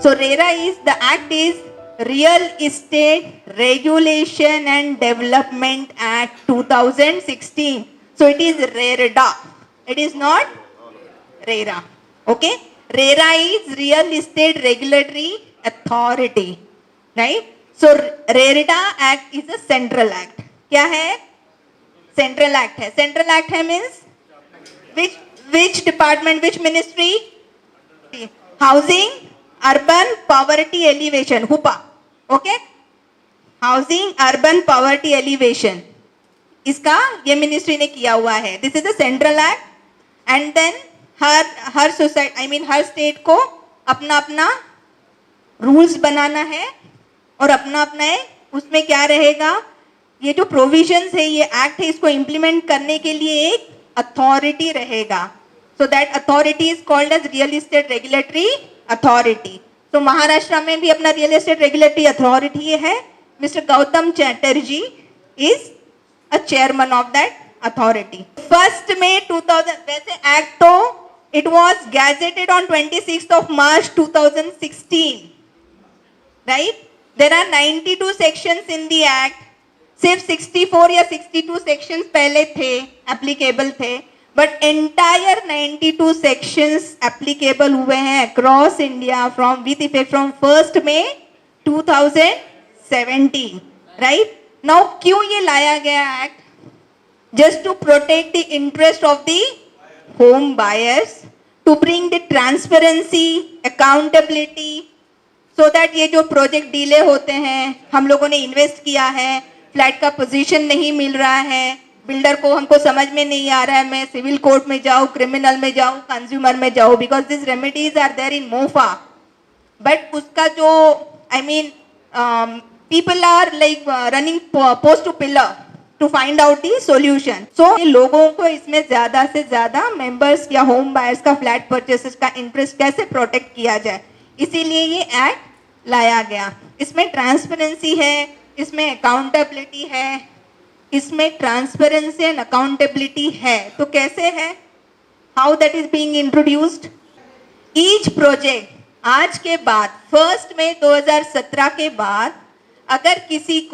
So RERA is the act is Real Estate Regulation and Development Act 2016. So it is RERDA. It is not RERA. Okay? RERA is Real Estate Regulatory Authority. Right? So RERDA Act is a central act. क्या है? Central act है. Central act है means which department, which ministry? Housing, Urban Poverty Alleviation, HUPA. Okay? Housing, Urban Poverty Alleviation. इसका ये ministry ने किया हुआ है. This is a central act and then हर सोसाइटी हर स्टेट को अपना अपना रूल्स बनाना है और अपना अपना है. उसमें क्या रहेगा, ये जो प्रोविजंस है, ये एक्ट है, इसको इम्प्लीमेंट करने के लिए एक अथॉरिटी रहेगा. So that authority is called as real estate regulatory authority. तो महाराष्ट्र में भी अपना रियल एस्टेट रेगुलेटरी अथॉरिटी है. Mister Gautam Chatterjee is a chairman of that authority. 1st May 2000, वैसे एक्ट तो it was gazetted on 26th of March 2016, right? There are 92 sections in the act. सिर्फ 64 या 62 sections पहले थे, applicable थे, but entire 92 sections applicable हुए हैं across India from with effect from 1st May 2017, right? Now क्यों ये लाया गया act? Just to protect the interest of the home buyers, to bring the transparency, accountability, so that ये जो project delay होते हैं, हम लोगों ने इन्वेस्ट किया है, फ्लैट का पोजीशन नहीं मिल रहा है, बिल्डर को हमको समझ में नहीं आ रहा है, मैं सिविल कोर्ट में जाऊँ, क्रिमिनल में जाऊँ, कंज्यूमर में जाऊँ, because this remedies are there in MOFA. But उसका जो people are like running post to pillar to find out the solution. So लोगों को इसमें ज्यादा से ज्यादा मेंबर्स या होम बायर्स का फ्लैट परचेसेस का इंटरेस्ट कैसे प्रोटेक्ट किया जाए, इसीलिए ये एक्ट लाया गया. इसमें ट्रांसपेरेंसी है, इसमें अकाउंटेबिलिटी है, इसमें ट्रांसपेरेंसी एंड अकाउंटेबिलिटी है. तो कैसे है, how that is being introduced. Each project आज के बाद 1 मई 2017 के बाद अगर किसी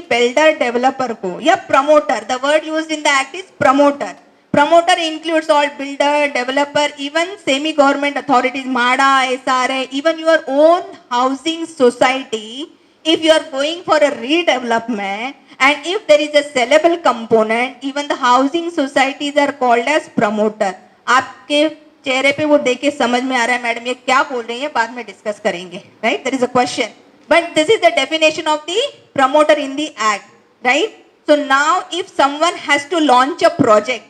बिल्डर डेवलपर को या promoter, the word used in the act is promoter. Promoter includes all builder, developer, even semi government authorities, MHADA, SRA, even your own housing society. If you are going for a redevelopment and if there is a saleable component, even the housing societies are called as promoter. आपके चेहरे पे वो देख के समझ में आ रहा है मैडम ये क्या बोल रही है, बाद में डिस्कस करेंगे, right? There is a question. But this is the definition of the promoter in the act, right? So now if someone has to launch a project,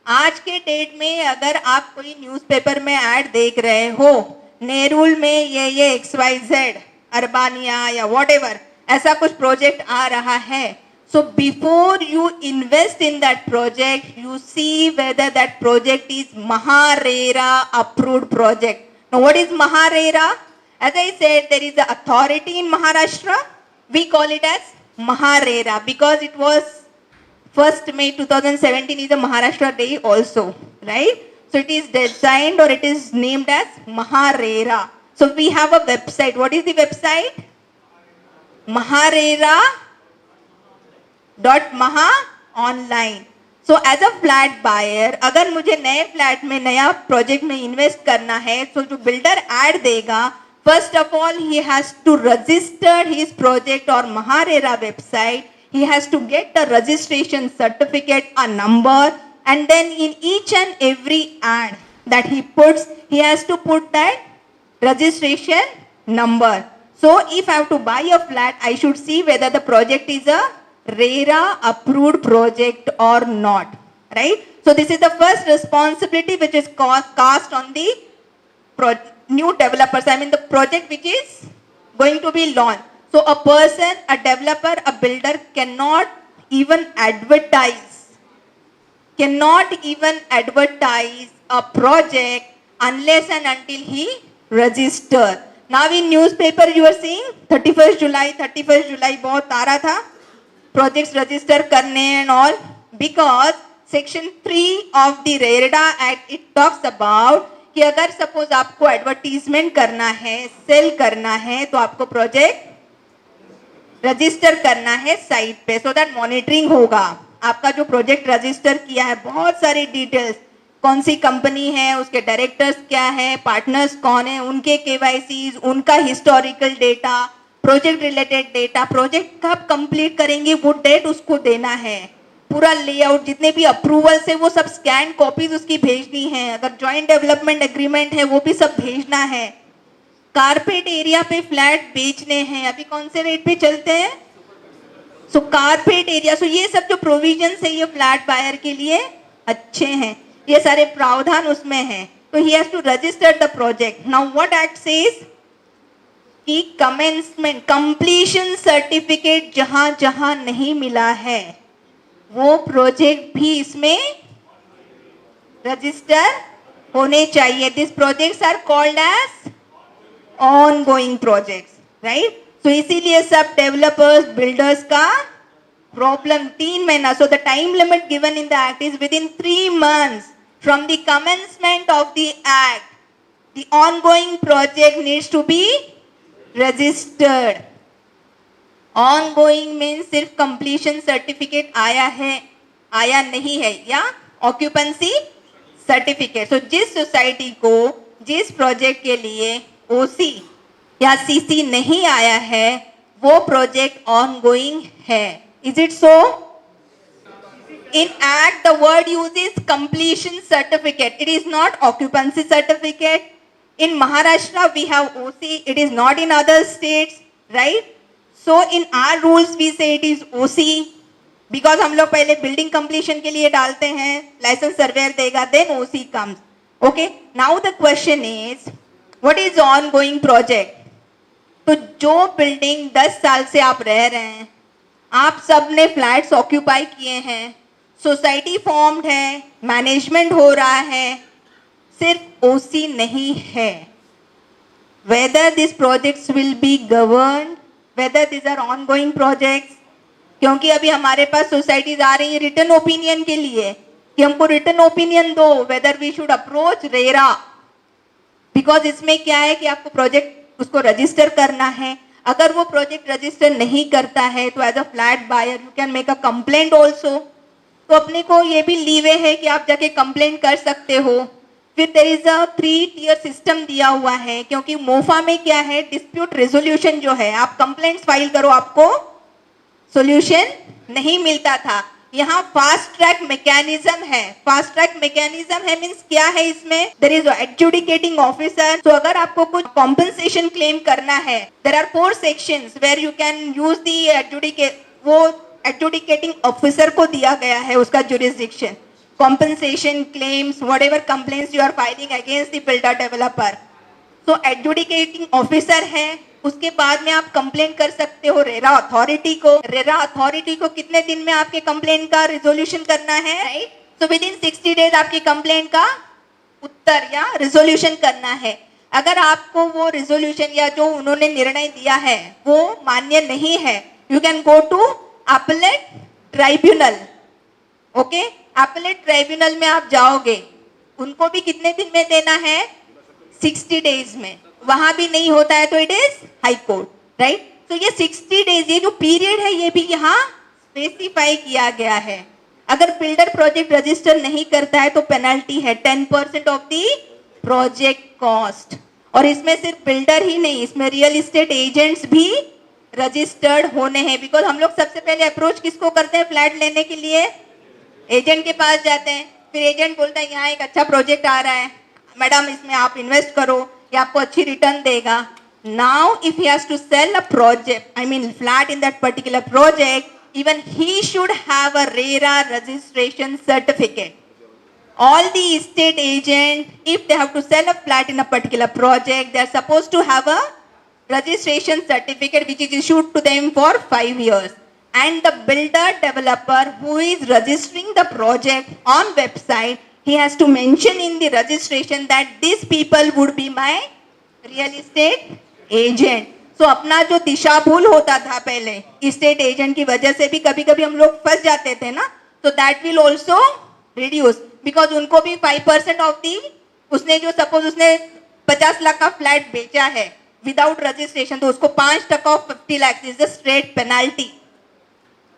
आज के डेट में अगर आप कोई न्यूज़पेपर में ऐड देख रहे हो, नेरुल में ये XYZ, अर्बानिया या whatever, ऐसा कुछ प्रोजेक्ट आ रहा है. So before you invest in that project, you see whether that project is MahaRERA approved project. Now what is MahaRERA? As I said, there is an authority in Maharashtra. We call it as MahaRERA because it was 1st May 2017 is a Maharashtra Day also, right? So it is designed or it is named as MahaRERA. So we have a website. What is the website? maharera.maha online. So as a flat buyer, अगर मुझे नए flat में नया project में invest करना है, तो जो बिल्डर ऐड देगा, first of all he has to register his project or MahaRERA website. He has to get the registration certificate, a number, and then in each and every ad that he puts, he has to put that registration number. So if I have to buy a flat, I should see whether the project is a RERA approved project or not, right? So this is the first responsibility which is cast on the new developers, the project which is going to be launched. So a person, a developer, a builder cannot even advertise a project unless and until he register. Now in newspaper you are seeing 31st July बहुत आ रहा था projects register करने and all, because section 3 of the RERA Act, it talks about कि अगर suppose आपको advertisement करना है, cell करना है, तो आपको प्रोजेक्ट रजिस्टर करना है साइट पे, सो दैट मॉनिटरिंग होगा। आपका जो प्रोजेक्ट रजिस्टर किया है, बहुत सारी डिटेल्स, कौन सी कंपनी है, उसके डायरेक्टर्स क्या है, पार्टनर्स कौन है, उनके केवाईसीज, उनका historical data, project related data, project कब कंप्लीट करेंगे वो डेट उसको देना है, पूरा लेआउट, जितने भी अप्रूवल्स है वो सब स्कैन कॉपीज उसकी भेजनी है, अगर जॉइंट डेवलपमेंट एग्रीमेंट है वो भी सब भेजना है। कारपेट एरिया पे फ्लैट बेचने हैं, अभी कौन से रेट पे चलते हैं, सो कारपेट एरिया, सो ये सब जो प्रोविजंस है ये फ्लैट बायर के लिए अच्छे हैं, ये सारे प्रावधान उसमें हैं। तो he has to register the project. Now what act says कि कमेंसमेंट कंप्लीशन सर्टिफिकेट जहां जहां नहीं मिला है वो प्रोजेक्ट भी इसमें रजिस्टर होने चाहिए। This projects are called as ongoing projects, right. तो इसीलिए सब डेवलपर्स बिल्डर्स का प्रॉब्लम 3 महीना, so the time limit given in the act is within 3 months from the commencement of the act. The ongoing project needs to be registered. Ongoing means सिर्फ completion certificate आया है, आया नहीं है, या occupancy certificate. So जिस society को जिस प्रोजेक्ट के लिए OC या CC नहीं आया है वो प्रोजेक्ट ongoing है. Is it so? In act the word uses completion certificate. It is not occupancy certificate. In Maharashtra we have OC. It is not in other states, right? So in our rules we say it is OC because हम लोग पहले building completion के लिए डालते हैं, license surveyor देगा, then OC comes. Okay. Now the question is, what is ongoing project? तो जो बिल्डिंग 10 साल से आप रह रहे हैं, आप सब ने फ्लैट्स ऑक्यूपाई किए हैं, सोसाइटी फॉर्म्ड है, मैनेजमेंट हो रहा है, सिर्फ ओसी नहीं है, whether this projects will be govern, whether this are ongoing projects, क्योंकि अभी हमारे पास सोसाइटीज आ रही है रिटर्न ओपिनियन के लिए कि हमको रिटर्न ओपिनियन दो whether we should approach RERA, because इसमें क्या है कि आपको प्रोजेक्ट उसको रजिस्टर करना है। अगर वो प्रोजेक्ट रजिस्टर नहीं करता है तो as a flat buyer you can make a complaint also. तो अपने को ये भी लीवे है कि आप जाके कंप्लेंट कर सकते हो। फिर there is a 3 tier system दिया हुआ है, क्योंकि मोफा में क्या है, डिस्प्यूट रेजोल्यूशन जो है, आप कंप्लेंट्स फाइल करो आपको सॉल्यूशन नहीं मिलता था, यहाँ फास्ट ट्रैक मैकेनिज्म है। फास्ट ट्रैक मैकेनिज्म है मींस क्या है, इसमें देयर इज एडजुडिकेटिंग ऑफिसर। तो अगर आपको कुछ कॉम्पनसेशन क्लेम करना है, there are 4 sections where you can use the adjudicate, वो एडजुडिकेटिंग ऑफिसर को दिया गया है उसका jurisdiction, compensation claims, whatever complaints you are filing against the builder developer. So adjudicating officer है, उसके बाद में आप कंप्लेंट कर सकते हो रेरा अथॉरिटी को। रेरा अथॉरिटी को कितने दिन में आपके कंप्लेंट का रिजोल्यूशन करना है, right. So with in 60 days आपकी कंप्लेंट का उत्तर या रिजोल्यूशन करना है। अगर आपको वो रिजोल्यूशन या जो उन्होंने निर्णय दिया है वो मान्य नहीं है, you can go to appellate tribunal. Okay, appellate tribunal में आप जाओगे, उनको भी कितने दिन में देना है, 60 days में। वहां भी नहीं होता है तो it is high court, right. तो ये 60 days, ये जो पीरियड है ये भी यहाँ स्पेसिफाई किया गया है। अगर बिल्डर प्रोजेक्ट रजिस्टर नहीं करता है तो पेनल्टी है 10% ऑफ द प्रोजेक्ट कॉस्ट। और इसमें सिर्फ बिल्डर ही नहीं, इसमें रियल एस्टेट एजेंट्स भी रजिस्टर्ड होने हैं। बिकॉज हम लोग सबसे पहले अप्रोच किसको करते हैं फ्लैट लेने के लिए, एजेंट के पास जाते हैं। फिर एजेंट बोलता है यहाँ एक अच्छा प्रोजेक्ट आ रहा है मैडम, इसमें आप इन्वेस्ट करो, ये आपको अच्छी रिटर्न देगा। Now if he has to sell a project, I mean flat in that particular project, even he should have a RERA registration certificate. All the estate agent, if they have to sell a flat in a particular project, they are supposed to have a registration certificate which is issued to them for 5 years. And the builder developer who is registering the project on website, he has to mention in the registration that these people would be my real estate agent. So अपना जो दिशा भूल होता था पहले estate agent की वजह से भी कभी कभी हम लोग फंस जाते थे ना, so that will also reduce because उनको भी 5% of the उसने जो सपोज उसने 50 लाख का फ्लैट बेचा है विदाउट रजिस्ट्रेशन, तो उसको 5% of 50 lakh is the straight penalty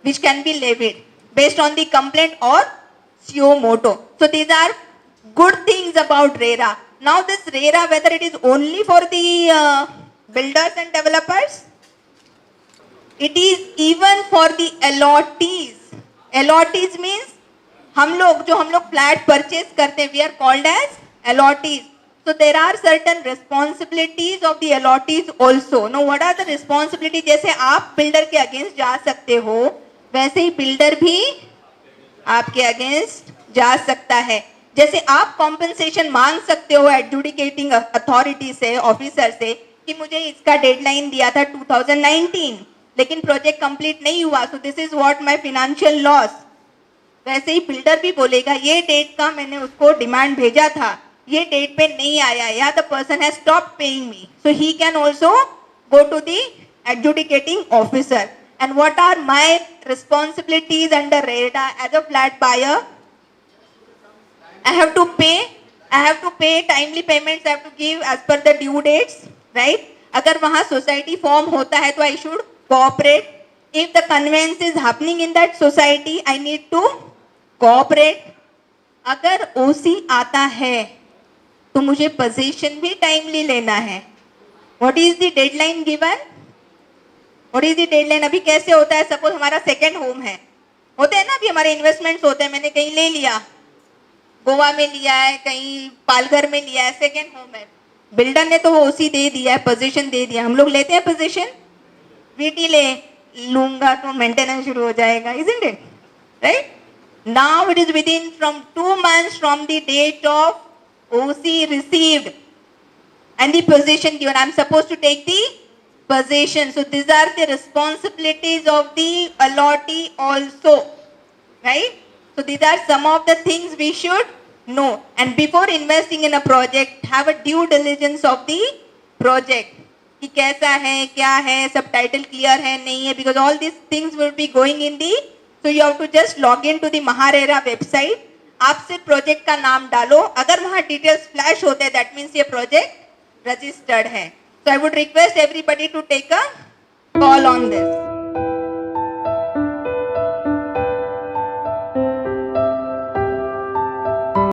which can be levied based on the complaint or suo moto. So these are good things about RERA. Now this RERA, whether it is only for the builders and developers, it is even for the allottees. Allottees means हम लोग flat purchase करते हैं, we are called as allottees. So there are certain responsibilities of the allottees also. Now what are the responsibilities? जैसे आप builder के against जा सकते हो, वैसे ही बिल्डर भी आपके अगेंस्ट जा सकता है. जैसे आप कॉम्पेंसेशन मांग सकते हो एडजुडिकेटिंग अथॉरिटी से, ऑफिसर से, कि मुझे इसका डेडलाइन दिया था 2019 लेकिन प्रोजेक्ट कंप्लीट नहीं हुआ, so this is what my financial loss. वैसे ही बिल्डर भी बोलेगा ये डेट का मैंने उसको डिमांड भेजा था, ये डेट पे नहीं आया, या the person has stopped paying me, so he can also go to the adjudicating officer. And what are my responsibilities under RERA as a flat buyer? I have to pay timely payments, I have to give as per the due dates, right? अगर वहाँ society form होता है तो I should cooperate. If the conveyance is happening in that society, I need to cooperate. अगर OC आता है तो मुझे possession भी timely लेना है. What is the deadline given? What is the deadline? अभी कैसे होता है, सपोज हमारा सेकेंड होम है, होते हैं ना, अभी हमारे इन्वेस्टमेंट्स होते हैं, मैंने कहीं ले लिया, गोवा में लिया है, कहीं पालघर में लिया है, सेकेंड होम है, बिल्डर ने तो वो उसी दे दिया है, पोजीशन दे दिया, हम लोग लेते हैं पोजीशन, वीटी ले लूंगा तो मेंटेनेंस शुरू हो जाएगा, isn't it? Right? Now it is within from 2 months from the date of OC received and the possession given, I am supposed to take the possession. So these are the responsibilities of the allottee also, right? So these are some of the things we should know. And before investing in a project, have a due diligence of the project. कि कैसा है, क्या है, सब title clear है, नहीं है, because all these things will be going in the, so you have to just log in to the MahaRERA website. आप सिर्फ प्रोजेक्ट का नाम डालो, अगर वहाँ डिटेल्स फ्लैश होते हैं, that means ये प्रोजेक्ट रजिस्टर्ड है. So I would request everybody to take a call on this.